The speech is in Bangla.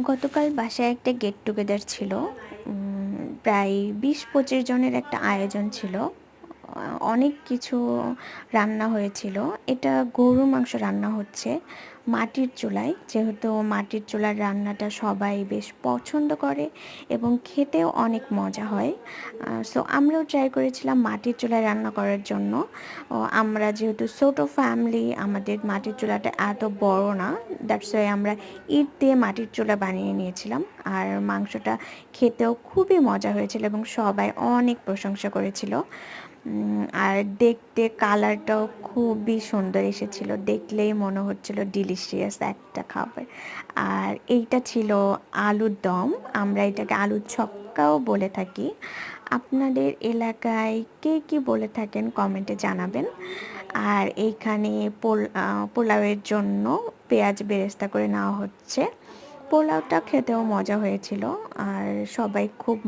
গতকাল বাসায় একটা গেট টুগেদার ছিল। প্রায় ২০-২৫ জনের একটা আয়োজন ছিল। অনেক কিছু রান্না হয়েছিল। এটা গরুর মাংস রান্না হচ্ছে মাটির চুলায়, যেহেতু মাটির চুলার রান্নাটা সবাই বেশ পছন্দ করে এবং খেতেও অনেক মজা হয়। সো আমরাও ট্রাই করেছিলাম মাটির চুলায় রান্না করার জন্য। আমরা যেহেতু ছোট ফ্যামিলি, আমাদের মাটির চুলাটা এত বড় না, দ্যাটস ওয়াই আমরা ইট দিয়ে মাটির চুলা বানিয়ে নিয়েছিলাম। আর মাংসটা খেতেও খুবই মজা হয়েছিল এবং সবাই অনেক প্রশংসা করেছিল। আর দেখতে কালারটাও খুবই সুন্দর এসেছিল, দেখলেই মনে হচ্ছিল ডিলিশিয়াস একটা খাবার। আর এইটা ছিল আলুর দম, আমরা এটাকে আলুর ছক্কাও বলে থাকি। আপনাদের এলাকায় কে কী বলে থাকেন কমেন্টে জানাবেন। আর এইখানে পোলাওয়ের জন্য পেঁয়াজ বেরেস্তা করে নেওয়া হচ্ছে। পোলাওটা খেতেও মজা হয়েছিল আর সবাই খুব